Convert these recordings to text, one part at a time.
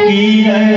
Thank you.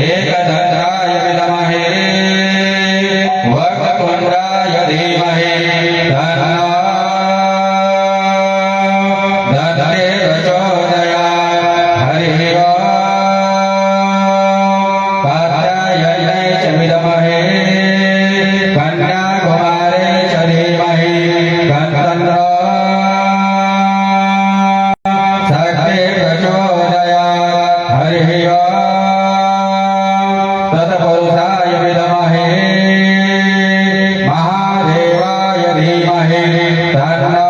एकदन्ताय विद्महे वक्रतुण्डाय धीमहि तन्नो दन्ते प्रचोदयात्। हरिः ओम्। कात्यायनै च विद्महे कन्याकुमारी च धीमहि तन्नो शक्तिः प्रचोदयात्। हरिः ओम्। तत्पुरुषाय विद्महे महादेवाय धीमहि तन्नो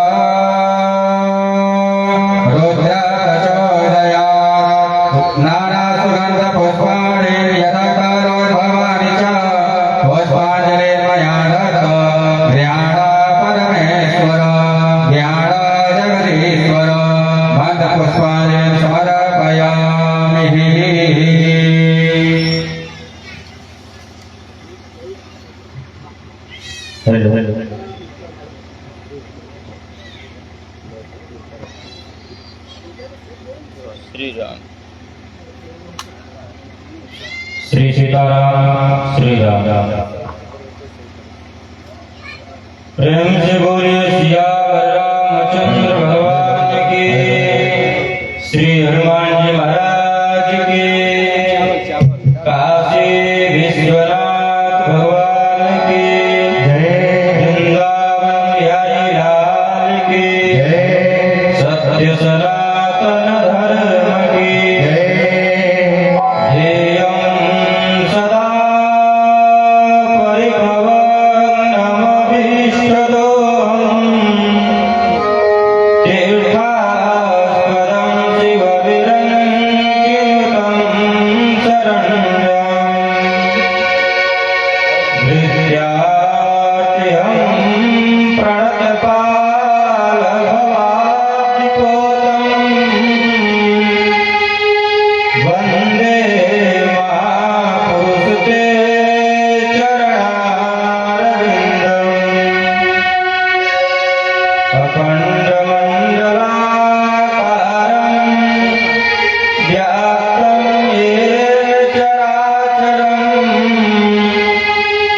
रुद्रः प्रचोदयात्। नानासुगन्धपुष्पाणि यथा कालोद्भवानि च पुष्पाञ्जलिर्मया दत्तं। ज्ञान परमेश्वर ज्ञान जगदीश्वर मन्त्रपुष्पाणि समर्पयामि। श्री राम। श्री सीताराम श्री राम। प्रेम से बोलिए सियावर रामचंद्र भगवान की। श्री हनुमान जी महाराज की। काशी विश्वनाथ भगवान की जय। वृंदावन बिहारी लाल की जय। सत्य सनातन धर्म की जय। ध्येयं सदा परिभवग्नमभीष्टदोहम्। तीर्थास्पदं शिवविरञ्चिनुतं शरण्यम्। विद्यार्थ्यं प्रणतपालभवाब्धिपोतम्। वन्दे महापुरुषते चरणारविन्दम्। अखण्डमण्डलाकारं व्याप्तं येन चराचरं।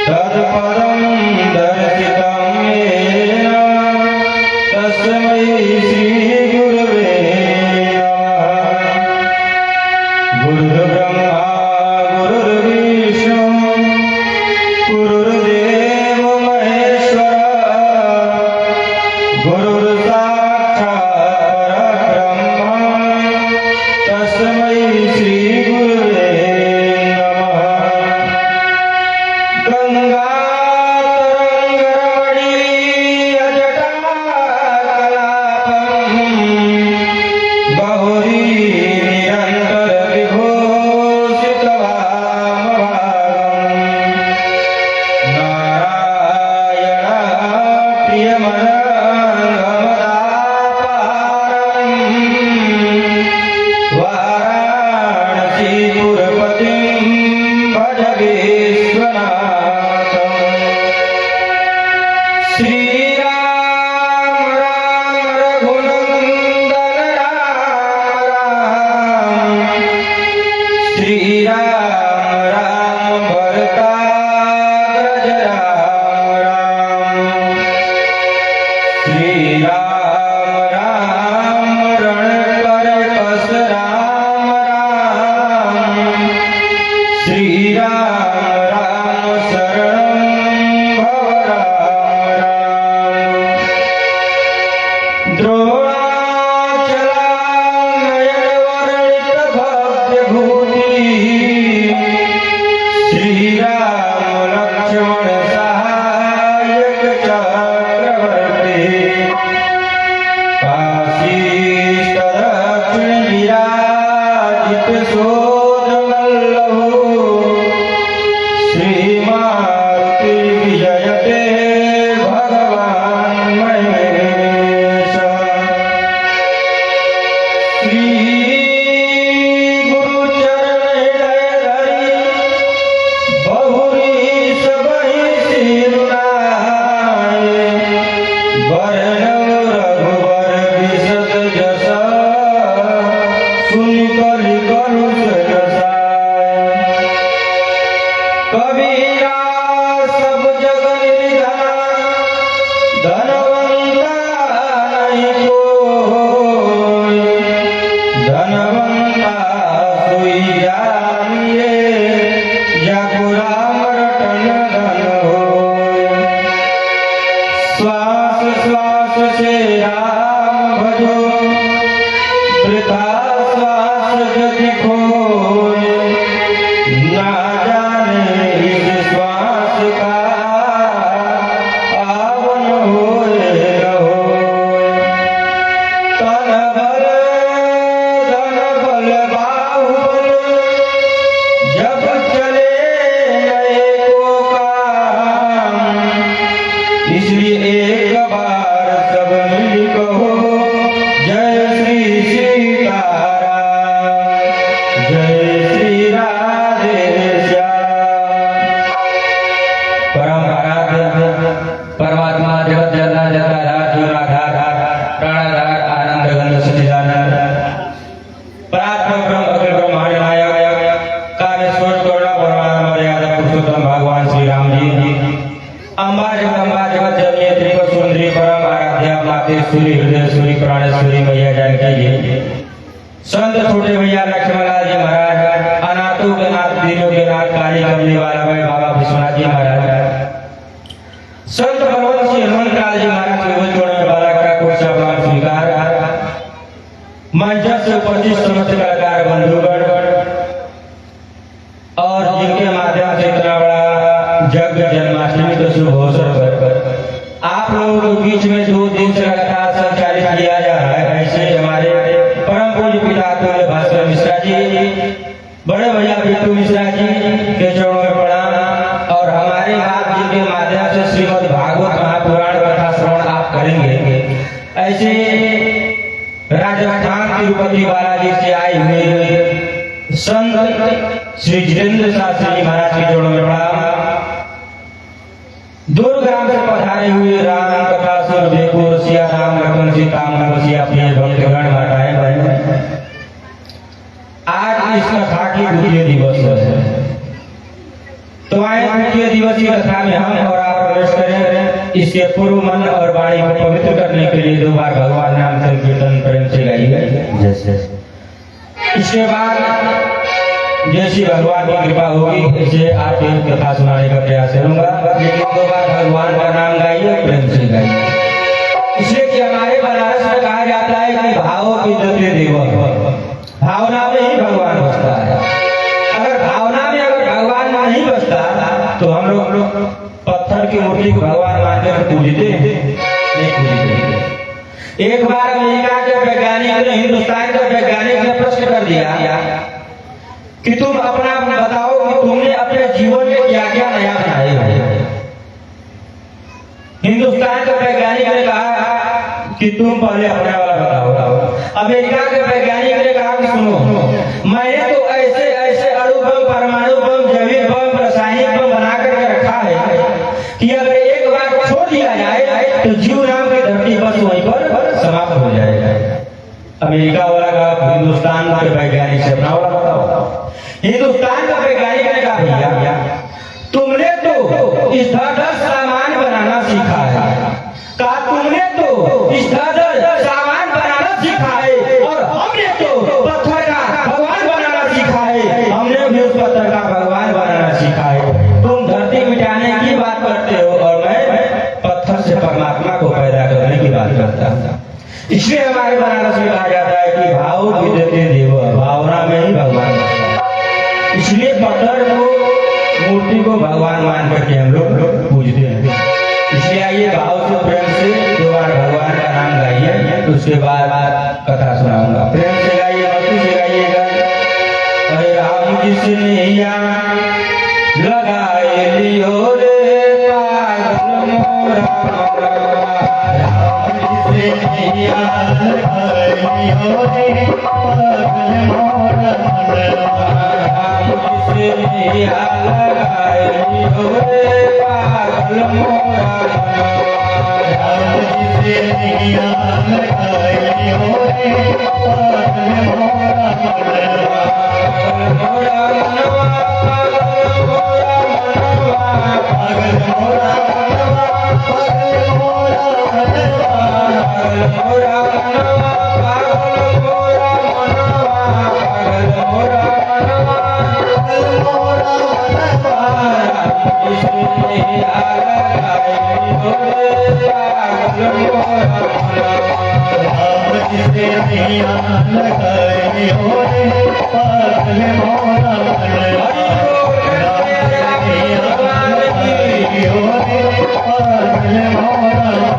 तत्पदं दर्शितं येन तस्मै श्रीगुरवे नमः। गुरुर्ब्रह्मा गुरुर्विष्णु गुरुर्देवो महेश्वरः। गुरुर्साक्षात् परब्रह्म तस्मै श्रीगुरवे नमः। गङ्गातरङ्गरमणीयजटाकलापम्। बहुरी निरन्तरविभूषितवामभागम्। नारायण प्रियमनङ्गमदापहारम्। वाराणसीपुरपतिं भज विश्वनाथम्। श्रीराम राम रघुनन्दन राम राम। श्रीराम राम भरताग्रज राम राम। श्रीराम राम रणकरकस राम राम। श्रीराम राम शरणं भव राम राम। द्रोणाचलानयनवर्णित भव्यभूतिः। श्रीराम लक्ष्मण सहायक चक्रवर्ती। काशीस्थलक्ष्मण विराजित शोधवल्लभो। श्रीमारुति विजयते भगवान् महेश। श्री गुरुचरण हृदय बहुरी सबहि सिरुनाय। वरणौ रघुवर विशद जस सुनि कलि कलुष रसाय। सूरी हृदय सूरी प्राणेश्वरी मैया जानकी जी, संत छोटे भैया लक्ष्मणलाल जी महाराज, अनाथों के नाथ दीनों के नाथ काली कमली वाला भाई बाबा विश्वनाथ जी महाराज, संत भगवत श्री हनुमान लाल जी महाराज के जोड़े में बाला का कुर्सा प्रणाम स्वीकार। मंच से उपस्थित समस्त कलाकार बंधुगण और जिनके माध्यम से इतना बड़ा जग जन्माष्टमी का शुभ अवसर पर आप लोगों के बीच में 2 दिन से लगातार संचालित किया जा रहा है, ऐसे हमारे परम पूज्य पिता तुल्य भास्कर मिश्रा जी, बड़े भैया बिट्टू मिश्रा जी के चरणों में प्रणाम। और हमारे आप जिनके माध्यम से श्रीमद् भागवत महापुराण कथा श्रवण आप करेंगे, ऐसे राजस्थान तिरुपति बालाजी से आए हुए संत श्री जितेंद्र शास्त्री जी महाराज के जोड़ों में प्रणाम। दूरग्राम से पधारे हुए राम कथा सुर देखो रसिया राम लखन सीता मन रसिया प्रिय भक्तगण माताएं बहनें, आज इस कथा की द्वितीय दिवस है, तो आए द्वितीय दिवस की कथा में हम और आप प्रवेश करें। इसके पूर्व मन और वाणी को पवित्र करने के लिए 2 बार भगवान नाम संकीर्तन प्रेम से गाइए। जैसे इसके बाद जैसी भगवान की कृपा होगी ऐसे आपको कथा सुनाने का प्रयास करूंगा, लेकिन 2 बार भगवान का नाम गाइए, प्रेम से गाइए। इसलिए कि हमारे बनारस में कहा जाता है कि भावों की द्वितीय देव, भावना में ही भगवान बसता है। अगर भावना में अगर भगवान नहीं बसता तो हम लोग पत्थर की मूर्ति को भगवान मानकर पूजते नहीं पूजते। एक बार अमेरिका के वैज्ञानिक ने हिंदुस्तान के वैज्ञानिक ने प्रश्न कर दिया कि तुम अपना बताओ कि तुमने अपने जीवन में क्या क्या नया बनाया है। हिंदुस्तान के वैज्ञानिक ने कहा कि तुम पहले अपने वाला बताओ। अमेरिका के वैज्ञानिक ने कहा कि सुनो, मैंने तो ऐसे ऐसे अणु बम, परमाणु बम, जैविक बम, रासायनिक बम बना करके रखा है कि अगर एक बार छोड़ दिया जाए तो जीव नाम की धरती बस वहीं पर समाप्त हो जाएगा। अमेरिका वाला का हिंदुस्तान के वैज्ञानिक से अपना वाला बताओ। हिंदुस्तान का वैज्ञानिक ने कहा भैया तुमने तो इस धड़ सामान बनाना सीखा है, कहा तुमने तो इस धड़ सामान बनाना सीखा है, और हमने तो पत्थर का भगवान बनाना सीखा है। हमने भी उस पत्थर का भगवान बनाना सीखा है। तुम धरती मिटाने की बात करते हो और मैं पत्थर से परमात्मा को पैदा करने की बात करता हूँ। इसलिए हमारे बनारस में कहा जाता है कि भाव विद्यते देव, भावना में ही भगवान बसता है। इसलिए पत्थर को, मूर्ति को भगवान मान करके हम लोग पूजते हैं। इसलिए आइए भाव से प्रेम से 2 बार भगवान का नाम गाइए, उसके बाद कथा सुनाऊंगा। प्रेम से गाइए, भक्ति से गाइएगा। अरे राम जी से नैया लगाए लियो रे पागल मोरा, राम जी से नैया लगाए लियो रे पागल मोरा, राम जी से नैया लगाए लियो रे पागल मोरा, राम जी से नैया लगाए लियो रे पागल मोरा, पागल मोरा मनवा, पागल मोरा मनवा, पागल मोरा मनवा, पागल मोरा मनवा, पागल मोरा मनवा, पागल मोरा मनवा, पागल मोरा मनवा, पागल मोरा मनवा, राम जी से नैया लगाए लियो रे पागल मोरा मनवा, राम जी से नैया लगाए लियो रे पागल मोरा मनवा, राम जी से नैया लगाए लियो रे पागल मोरा मनवा।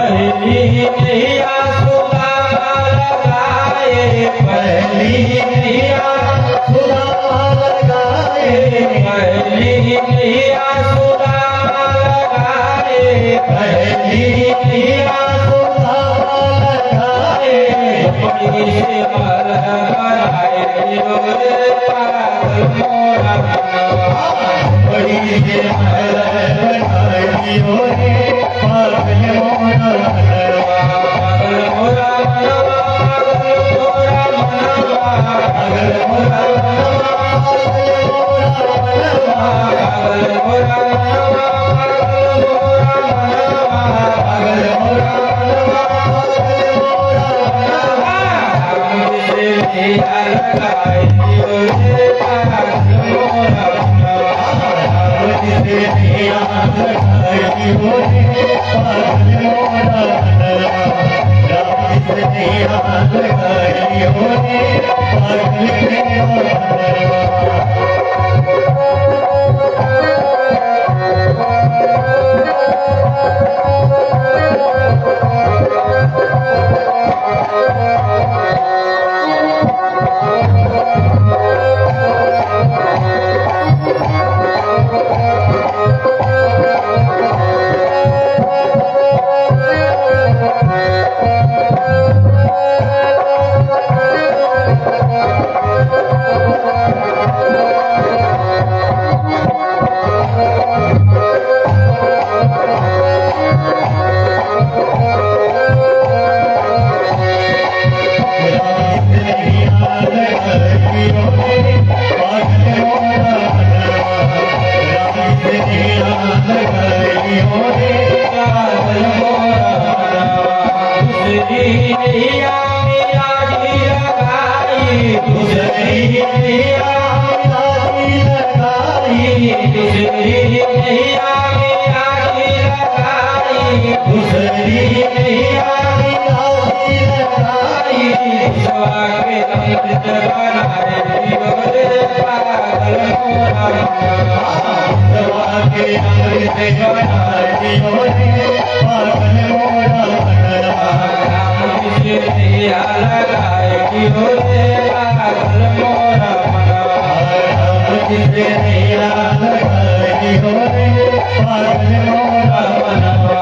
पहली नैया सुदामा लगाए, पहली नैया सुदामा लगाए, पहली नैया सुदामा लगाए, पहली नैया सुदामा लगाए, बड़ी से मल बनाए रे पागल मोरा मनवा, बड़ी से मल बनाए रे पागल मोरा मनवा, पागल मोरा मनवा, पागल मोरा मनवा, पागल मोरा मनवा, पागल मोरा मनवा, पागल मोरा मनवा, पागल मोरा मनवा, पागल मोरा मनवा, मुझसे नैया लगाए रे पागल मोरा मनवा, मुझसे नैया लगाए रे पागल मोरा मनवा, मुझसे नैया लगाए रे पागल मोरा मनवा।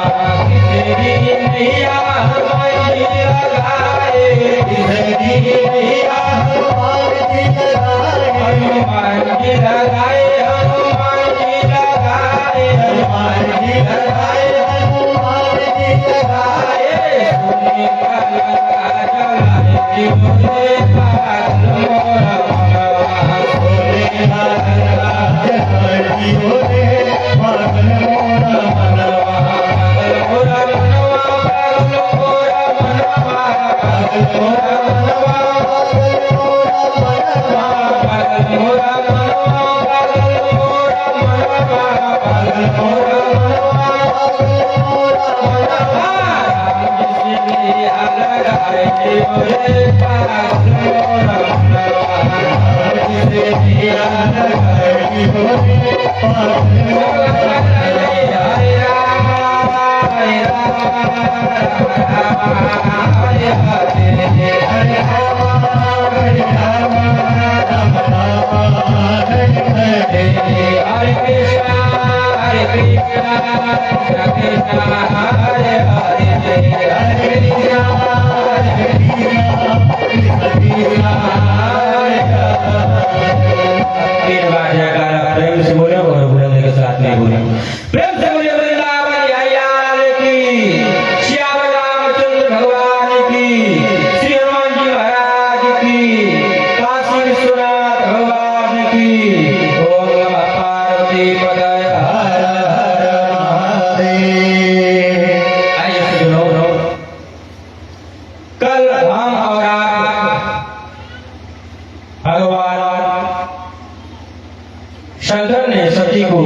शंकर ने सती को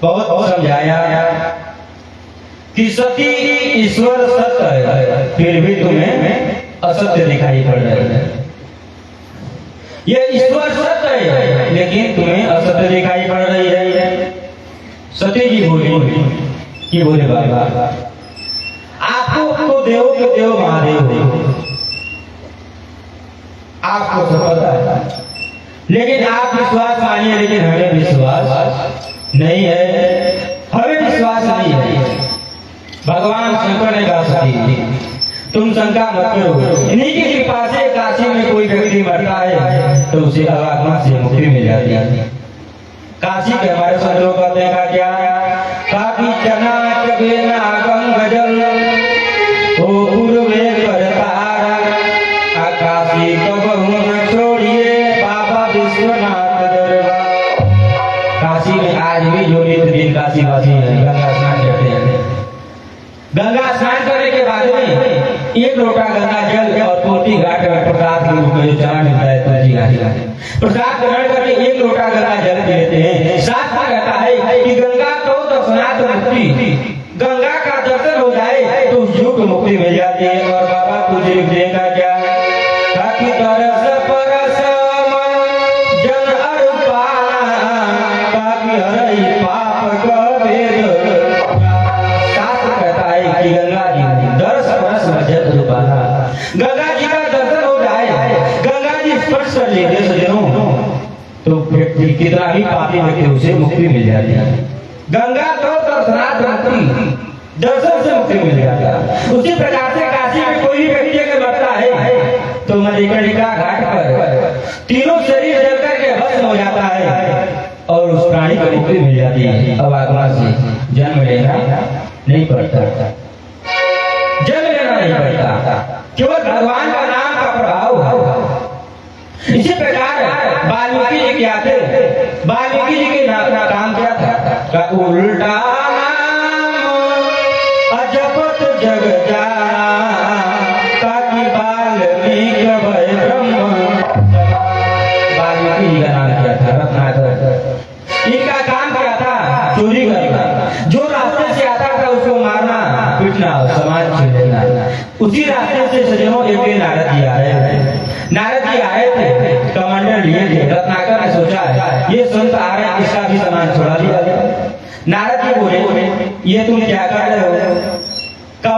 बहुत समझाया कि सती ईश्वर सत्य है, फिर भी तुम्हें असत्य दिखाई पड़ रहा है। ये ईश्वर सत्य है लेकिन तुम्हें असत्य कि बोले बाबा आपको तो देव के देव महादेव हो, आपको तो पता है, लेकिन आप विश्वास मानिए, लेकिन हमें विश्वास नहीं है, हमें विश्वास नहीं है। भगवान शंकर ने कहा तुम शंका मत करो, इन्हीं की कृपा से काशी में कोई व्यक्ति मरता है तो उसे आत्मा से मुक्ति मिल जाती है। काशी के हमारे संतों कहते हैं का क्या, काकी चना चबे नागम गजल ओ पूर्वे करतारा, काशी कबहू न छोड़िए बाबा विश्वनाथ दरबार। काशी में आज भी जो नित्य दिन काशी वासी है गंगा स्नान करते हैं। गंगा स्नान करने के बाद में एक लोटा गंगा जल और तुलसी घाट में प्रसाद के रूप में जो चना मिलता है तुलसी घाट, प्रसाद ग्रहण करके एक लोटा गंगा जल देते हैं। साथ में कहता है कि गंगा तो दर्शनाथ मुक्ति, गंगा का दर्शन हो जाए तो उस जीव को मुक्ति मिल जाती है। और बाबा तुझे देगा क्या, ताकि तरस परस जन अरुपाना, ताकि हरई पाप कबीर। शास्त्र कहता है कि गंगा जी दर्श परस जन अरुपाना, गंगा जी का दर्शन हो जाए, गंगा जी स्पर्श कर लेते सज्जनों तो व्यक्ति कितना भी पापी व्यक्ति उसे मुक्ति मिल जाती है। गंगा तो दर्शनाथ मुक्ति, दर्शन से मुक्ति मिल जाता है। उसी प्रकार से काशी में कोई भी व्यक्ति अगर मरता है तो मणिकर्णिका घाट पर तीनों शरीर जल करके भस्म हो जाता है और उस प्राणी को मुक्ति मिल जाती है। अब आत्मा से जन्म लेना नहीं पड़ता, जन्म लेना नहीं पड़ता, केवल भगवान का नाम का प्रभाव। इसी प्रकार वाल्मीकि जी क्या थे, वाल्मीकि जी के नाम का काम क्या था, उल्टा नाम अजपत जग जाना, ताकि वाल्मीकि भय ब्रह्म। वाल्मीकि जी का नाम क्या था, रत्नाकर। इनका काम क्या था, चोरी करना, जो रास्ते से आता था उसको मारना पीटना समाज छीन लेना। उसी रास्ते से सज्जनों एक दिन नारद जी आए थे, कमांडर लिए थे। रत्नाकर ने सोचा ये संत आ रहे हैं, इसका भी सामान छोड़ा लिया गया। नारद जी बोले ये तुम क्या कर रहे हो,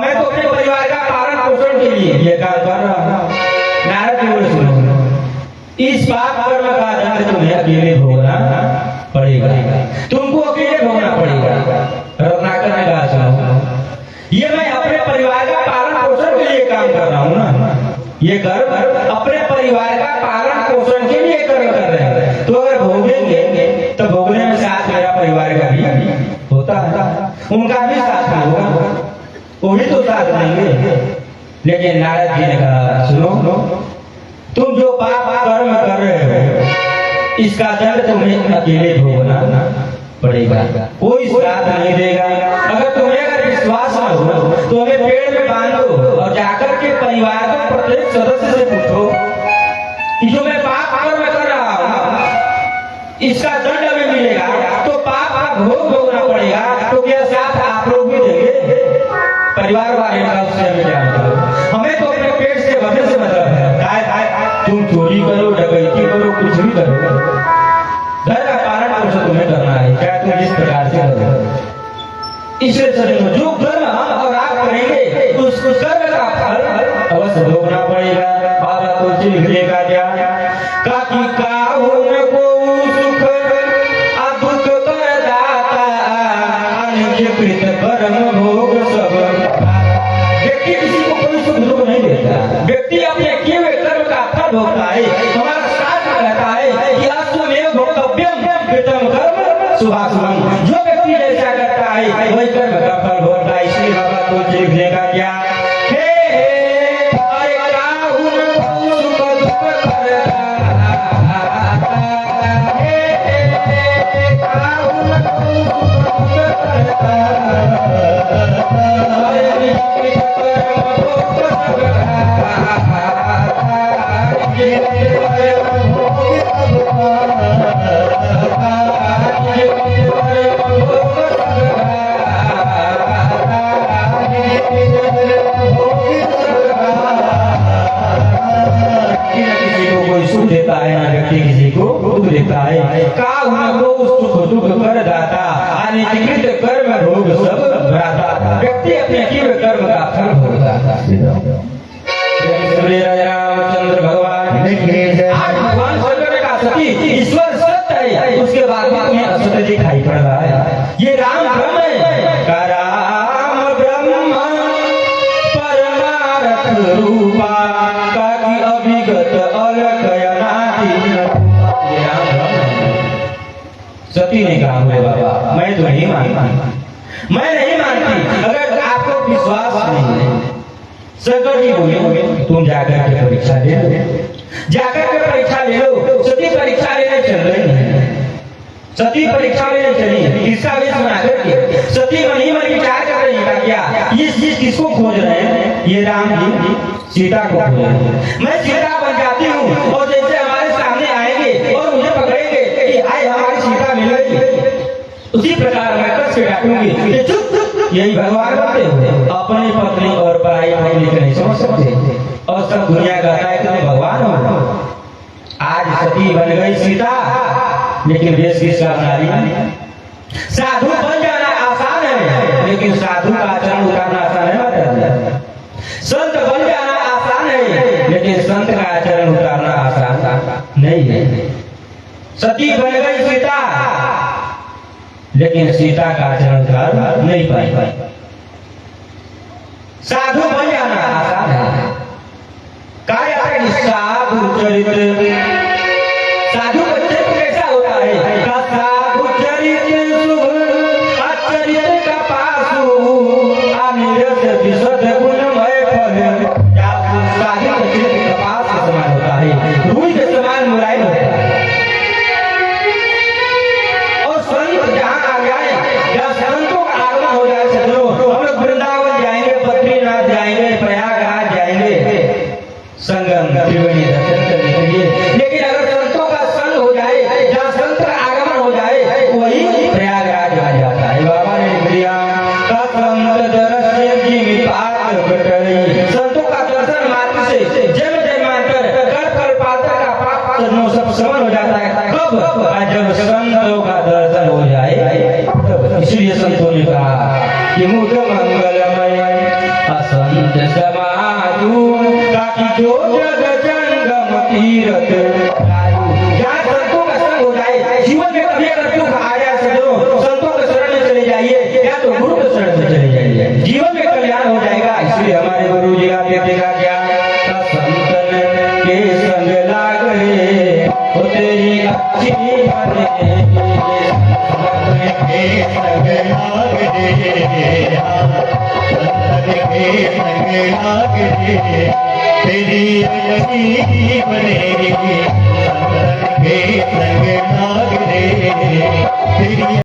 मैं तो अपने परिवार का पालन पोषण के लिए ये काम कर रहा हूँ। नारद जी बोले सुनो, इस पाप कर्म का दंड तुम्हें अकेले भोगना पड़ेगा, तुमको अकेले भोगना पड़ेगा। रत्नाकर ने कहा सुनो, ये मैं अपने परिवार का पालन पोषण के लिए काम कर रहा हूँ ना, ये कर्म अपने परिवार का पालन पोषण के लिए कर्म कर रहे हैं, तो अगर भोगेंगे तो भोगने में साथ मेरा परिवार का भी होता है, उनका भी साथ होगा, वो भी तो साथ देंगे। लेकिन नारद जी ने कहा सुनो, तुम जो पाप कर्म कर रहे हो इसका दंड तुम्हें अकेले भोगना पड़ेगा, कोई साथ नहीं देगा। अगर तुम्हें अगर विश्वास न हो तो हमें पेड़ में बांधो और जाकर के परिवार के प्रत्येक सदस्य से पूछो कि जो मैं पाप कर्म कर रहा हूँ इसका दंड हमें मिलेगा, तो पाप का भोग भोगना पड़ेगा, तो क्या साथ आप लोग भी देंगे? परिवार वाले का उससे हमें क्या मतलब, हमें तो अपने पेट से भरने से मतलब है। तुम चोरी करो, डकैती करो, कुछ भी करो, घर का पालन पोषण तुम्हें करना है, क्या तुम जिस प्रकार से करो। इसलिए सज्जनों जो कर्म हम और आप करेंगे उस कर्म का फल अवश्य भोगना पड़ेगा। बाबा तुलसी लिखने का क्या, काकी काहुन को सुख अदुख कर दाता, अनुचित कर्म भोग सब। व्यक्ति किसी को कोई सुख दुख नहीं देता, व्यक्ति अपने किए हुए कर्म का फल भोगता है। हमारा शास्त्र कहता है कि अश्वमेव भोक्तव्यम कृतं कर्म शुभाशुभम, जो व्यक्ति जैसा करता है वही कर्म का फल भोगता है। इसलिए बाबा तुलसी लिखने का क्या, नको सुख दुख कर दाता आणि विकृत कर्म भोग सब भ्राता व्यक्ति अपने किए कर्म का फल भोगता। श्री रामचंद्र भगवान आज भगवान शंकर ने कहा सती ईश्वर सत्य है, उसके बाद में तुम्हें असत्य दिखाई पड़ रहा है। ये राम ब्रह्म है का राम ब्रह्म परमार्थ रूपा का की अभिगत अलख अनादि। ये राम ब्रह्म है। सती ने कहा बोले बाबा मैं तो नहीं मानती, मैं नहीं मानती। अगर आपको विश्वास नहीं है, शंकर जी बोले तुम जाकर के परीक्षा ले लो, जाकर के परीक्षा ले लो। सती परीक्षा लेने चल रही है, सती परीक्षा लेने चली, इसका वेश बना करके सती मन ही मन विचार कर रही है क्या ये चीज किसको खोज रहे हैं? ये राम जी सीता को खोज रहे हैं। मैं सीता बन जाती हूँ और जैसे हमारे सामने आएंगे और मुझे पकड़ेंगे कि हाय हमारी सीता मिल गई, उसी प्रकार मैं कस के डांटूंगी। यही भगवान बोलते हुए अपनी पत्नी और पराई पत्नी को नहीं समझ सकते और सब दुनिया कहता है कि तुम भगवान हो। आज सती बन गई सीता, लेकिन वेश किसका बना रही? साधु बन जाना आसान है, लेकिन साधु का आचरण उतारना आसान है। संत बन जाना आसान है, लेकिन संत का आचरण उतारना आसान नहीं है। सती बन गई सीता, लेकिन सीता का आचरण उतार नहीं पाई। साधु बन जाना आसान है, काया साधु चरित्र, साधु का चरित्र कैसा होता है? का साधु चरित्र शुभ आचरित्र का पासु अनिरस विशुद्ध गुणमय फल। साधु का चरित्र कपास के समान होता है, रूई के समान मुलायम होता है। और संत जहाँ आ जाए, जहाँ संतों का आगमन हो जाए, सज्जनों हम लोग वृंदावन जाएंगे, बद्रीनाथ जाएंगे, प्रयागराज जाएंगे संगम त्रिवेणी दर्शन करने के लिए। लेकिन अगर संतों का संग हो जाए, जहाँ संत का आगमन हो जाए, वही प्रयागराज आ जाता है। बाबा ने लिख दिया का संत दर्शन जीविताक बटई। संतों का दर्शन मात्र से जन्म जन्मांतर कर फल पात्र का पाप सज्जनों सब समन हो जाता है। कब? जब संतों का दर्शन हो जाए तब। इसलिए संतों ने कहा कि मुझ मंगलमय असंत समाजू जो जग जंगम तीरथ लायू। जहाँ संतों का संग हो जाए, जीवन में कभी अगर दुख आया सज्जनों, संतों के शरण में चले जाइए या तो गुरु के शरण में चले जाइए, जीवन में कल्याण हो जाएगा। इसलिए हमारे गुरु जी का देखा क्या संतन के संग लागे हो तेरी अच्छी बने, तेरी अच्छी बनेगी, संतन के संग लागे तेरी